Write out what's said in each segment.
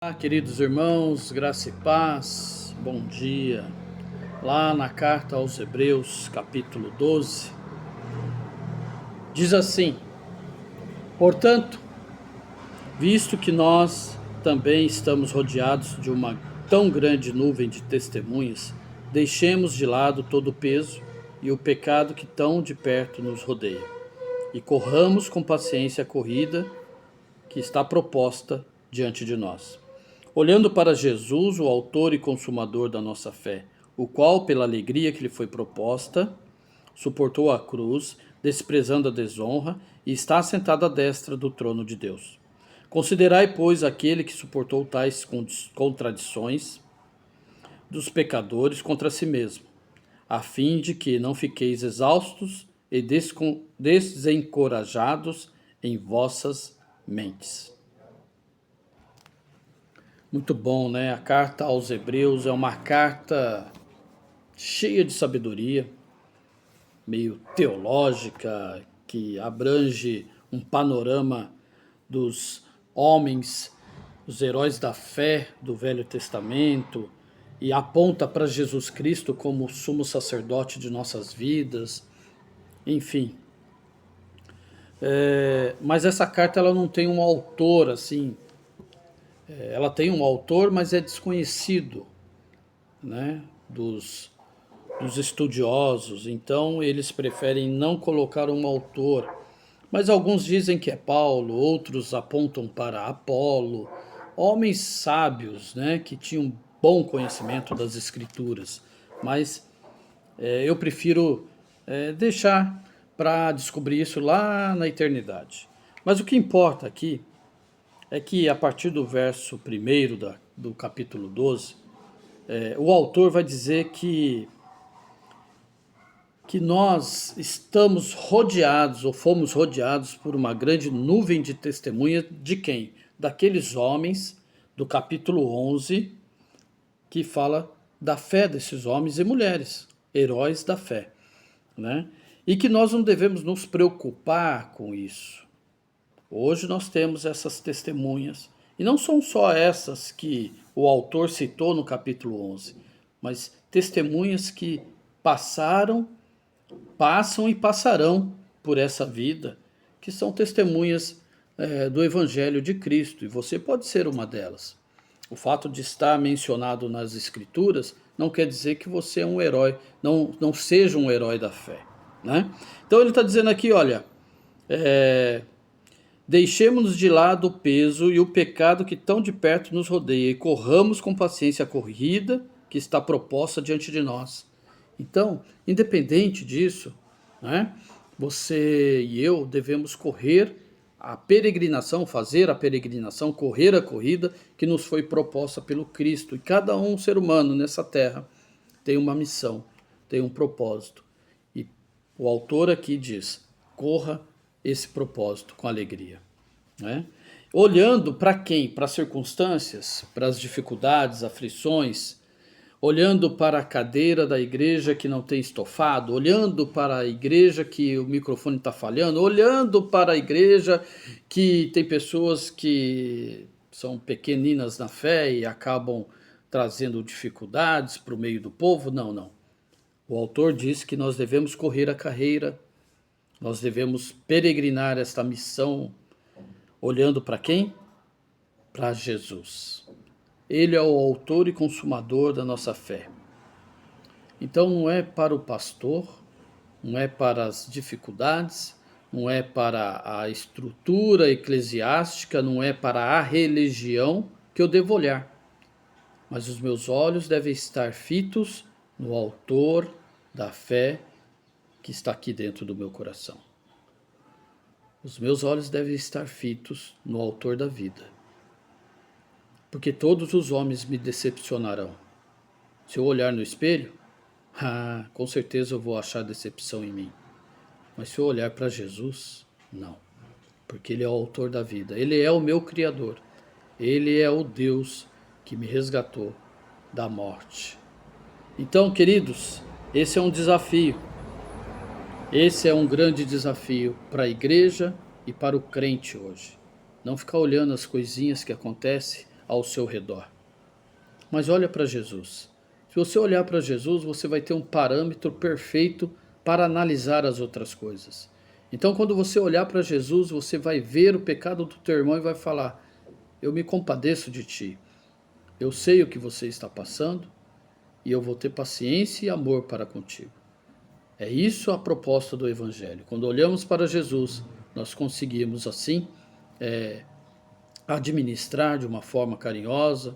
Olá, queridos irmãos, graça e paz, bom dia. Lá na carta aos Hebreus, capítulo 12, diz assim: Portanto, visto que nós também estamos rodeados de uma tão grande nuvem de testemunhas, deixemos de lado todo o peso e o pecado que tão de perto nos rodeia, e corramos com paciência a corrida que está proposta diante de nós. Olhando para Jesus, o autor e consumador da nossa fé, o qual, pela alegria que lhe foi proposta, suportou a cruz, desprezando a desonra, e está sentado à destra do trono de Deus. Considerai, pois, aquele que suportou tais contradições dos pecadores contra si mesmo, a fim de que não fiqueis exaustos e desencorajados em vossas mentes. Muito bom, né? A carta aos Hebreus é uma carta cheia de sabedoria, meio teológica, que abrange um panorama dos homens, os heróis da fé do Velho Testamento, e aponta para Jesus Cristo como o sumo sacerdote de nossas vidas, enfim. Mas essa carta ela não tem um autor assim, ela tem um autor, mas é desconhecido, né, dos estudiosos, então eles preferem não colocar um autor. Mas alguns dizem que é Paulo, outros apontam para Apolo, homens sábios, né, que tinham bom conhecimento das escrituras. Mas eu prefiro deixar para descobrir isso lá na eternidade. Mas o que importa aqui é que a partir do verso 1 do capítulo 12, o autor vai dizer que nós estamos rodeados, ou fomos rodeados por uma grande nuvem de testemunha de quem? Daqueles homens do capítulo 11, que fala da fé desses homens e mulheres, heróis da fé, né? E que nós não devemos nos preocupar com isso. Hoje nós temos essas testemunhas, e não são só essas que o autor citou no capítulo 11, mas testemunhas que passaram, passam e passarão por essa vida, que são testemunhas do Evangelho de Cristo, e você pode ser uma delas. O fato de estar mencionado nas Escrituras não quer dizer que você é um herói, não seja um herói da fé, né? Então ele está dizendo aqui, olha, deixemos de lado o peso e o pecado que tão de perto nos rodeia e corramos com paciência a corrida que está proposta diante de nós. Então, independente disso, né, você e eu devemos correr a peregrinação, fazer a peregrinação, correr a corrida que nos foi proposta pelo Cristo. E cada um ser humano nessa terra tem uma missão, tem um propósito. E o autor aqui diz: corra esse propósito com alegria, né? Olhando para quem? Para as circunstâncias, para as dificuldades, aflições, olhando para a cadeira da igreja que não tem estofado, olhando para a igreja que o microfone está falhando, olhando para a igreja que tem pessoas que são pequeninas na fé e acabam trazendo dificuldades para o meio do povo. Não, não. O autor diz que nós devemos correr a carreira, nós devemos peregrinar esta missão, olhando para quem? Para Jesus. Ele é o autor e consumador da nossa fé. Então não é para o pastor, não é para as dificuldades, não é para a estrutura eclesiástica, não é para a religião que eu devo olhar. Mas os meus olhos devem estar fitos no autor da fé que está aqui dentro do meu coração. Os meus olhos devem estar fitos no autor da vida. Porque todos os homens me decepcionarão. Se eu olhar no espelho, com certeza eu vou achar decepção em mim. Mas se eu olhar para Jesus, não. Porque Ele é o autor da vida. Ele é o meu Criador. Ele é o Deus que me resgatou da morte. Então, queridos, esse é um desafio. Esse é um grande desafio para a igreja e para o crente hoje. Não ficar olhando as coisinhas que acontecem, ao seu redor. Mas olha para Jesus. Se você olhar para Jesus, você vai ter um parâmetro perfeito para analisar as outras coisas. Então, quando você olhar para Jesus, você vai ver o pecado do teu irmão e vai falar: eu me compadeço de ti. Eu sei o que você está passando e eu vou ter paciência e amor para contigo. É isso a proposta do Evangelho. Quando olhamos para Jesus, nós conseguimos assim administrar de uma forma carinhosa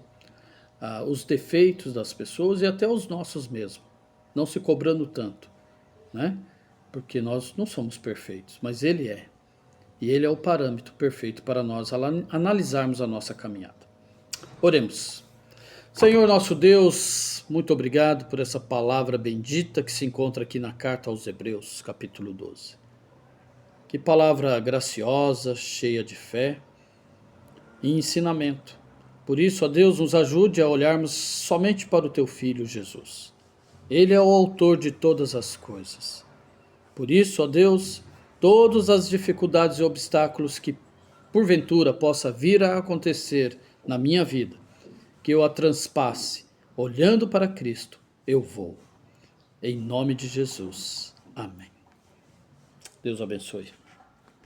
os defeitos das pessoas e até os nossos mesmo, não se cobrando tanto, né? Porque nós não somos perfeitos, mas Ele é. E Ele é o parâmetro perfeito para nós analisarmos a nossa caminhada. Oremos. Senhor nosso Deus, muito obrigado por essa palavra bendita que se encontra aqui na carta aos Hebreus, capítulo 12. Que palavra graciosa, cheia de fé e ensinamento. Por isso, ó Deus, nos ajude a olharmos somente para o Teu Filho Jesus. Ele é o autor de todas as coisas. Por isso, ó Deus, todas as dificuldades e obstáculos que porventura possa vir a acontecer na minha vida, que eu a transpasse, olhando para Cristo, eu vou. Em nome de Jesus. Amém. Deus abençoe.